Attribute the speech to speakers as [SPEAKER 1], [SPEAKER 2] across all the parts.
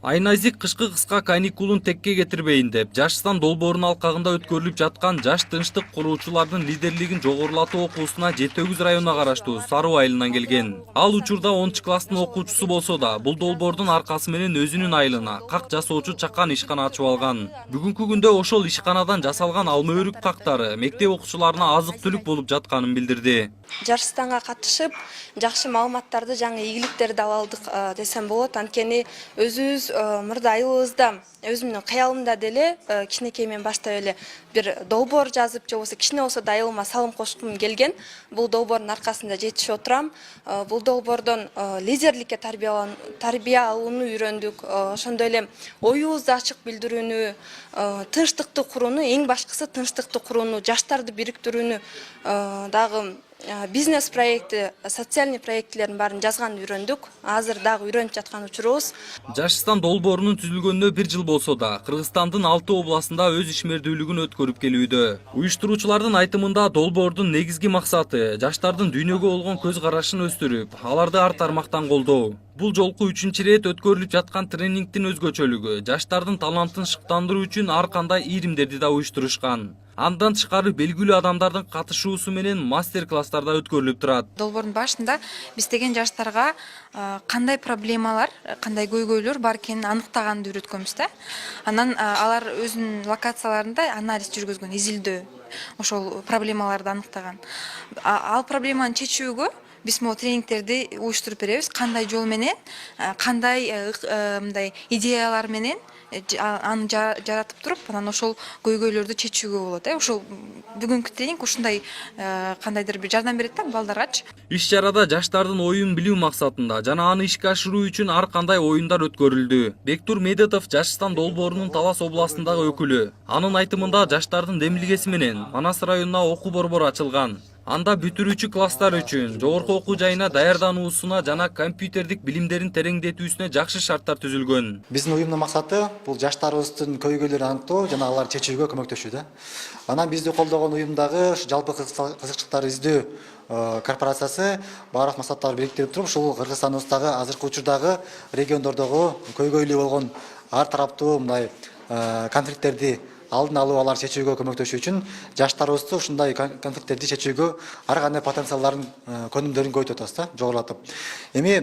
[SPEAKER 1] Айназик кышкы кыска каникулун текке кетирбейин деп, Жашстан долбоорун алкагында өткөрүлүп жаткан жаш тынчтык куруучулардын лидерлигин жогорулатуу окуусуна Жети Өгүз районуна караштуу Саруу айылынан келген. Ал учурда 10-класстын окуучусу болсо да, бул долбоордун аркасы менен өзүнүн айылына как жасоочу чакан ишкана ачып алган. Бүгүнкү күндө ошол ишканадан жасалган алма өрүк кактары мектеп окуучуларына азык-түлүк болуп жатканын билдирди.
[SPEAKER 2] Жарыстанга катышып, жакшы маалыматтарды, жаңы ийгиликтерди ала алдык десем болот. Анткени өзүбүз мурда айылыбызда өзүмдүн кыялымда деле кичинекей мен баштап эле бир долбоор жазып, же болбосо кичине болсо да айылыма салым кошкум келген. Бул долбоордун аркасында жетишип отурам. Бул долбоордон лидерликке тарбия алууну үйрөндүк. Ошондой эле оюбузду ачык билдирүүнү, тынчтыкты курууну, эң башкысы тынчтыкты курууну, жаштарды бириктирүүнү, дагы бизнес проекти, социальный проектлердин баарын жазганды үйрөндүк. Азыр дагы үйрөнүп жаткан учурубуз.
[SPEAKER 1] Жашстан долбоорунун түзүлгөнүнө 1 жыл болсо да, Кыргызстандын 6 областында өз ишмердүүлүгүн өткөрүп келүүдө. Уюштуруучулардын айтымында долбоордун негизги максаты жаштардын дүйнөгө болгон көз карашын өстүрүп, аларды ар тармактан колдоо. Бул жолку 3-чү ирет өткөрүлүп жаткан тренингдин өзгөчөлүгү жаштардын талантын шыктандыруу үчүн ар кандай ийримдерди да уюштурушкан. Андан тышкары белгилүү адамдардын катышуусу менен мастер-класстар да өткөрүлүп турат.
[SPEAKER 3] Долбоордун башында биз деген жаштарга кандай проблемалар, кандай көйгөйлөр бар экенин аныктаганды үйрөткөнбүз да. Анан алар өзүнүн локацияларында анализ жүргүзгөн, изилдөө, ошол проблемаларды аныктаган. Ал проблеманы чечүүгө биз могу тренингтерди уюштуруп беребиз. Кандай жол менен, кандай мындай идеялар менен аны жаратып туруп, анан ошол көйгөйлөрдү чечүүгө болот. Ошол бүгүнкү тренинг ушундай кандайдыр бир жардам берет да балдаргачы.
[SPEAKER 1] Иш-чарада жаштардын оюн билүү максатында жана аны ишке ашыруу үчүн ар кандай оюндар өткөрүлдү. Бектур Медетов Жашстан долбоорунун Талас областындагы өкүлү. Анын айтымында жаштардын демилгеси менен Манас районуна окуу борбору ачылган. Анда бүтүрүүчү класстар үчүн жогорку окуу жайына даярдануусуна жана компьютердик билимдерин тереңдетүүсүнө жакшы шарттар түзүлгөн.
[SPEAKER 4] Биздин уюмдун максаты бул жаштарыбыздын көйгөйлөрүн аныктоо жана аларды чечүүгө көмөктөшүү да. Анан бизди колдогон уюмдагы жалпы кызыкчылыктар издөө корпорациясы баардык максаттарды бириктирип туруп, ушул Кыргызстаныбыздагы азыркы учурдагы региондордогу көйгөйлүү болгон ар тараптуу мындай конфликттерди алдын алуу, аларды чечүүгө көмөктөшүү үчүн жаштарыбызды ушундай конфликттерди чечүүгө ар кандай потенциалдарын, көнүмдөрүн көбөйтүп атабыз да, жогорулатып. Эми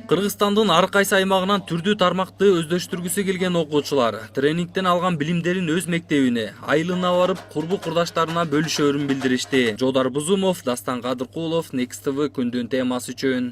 [SPEAKER 1] Кыргызстандын ар кайсы аймагынан түрдүү тармакты өздөштүргүсү келген окуучулар тренингден алган билимдерин өз мектебине, айылына барып, курбу курдаштарына бөлүшөөрүн билдиришти. Жодар Бузумов, Дастан Кадыркулов, Next TV күндүн темасы үчүн.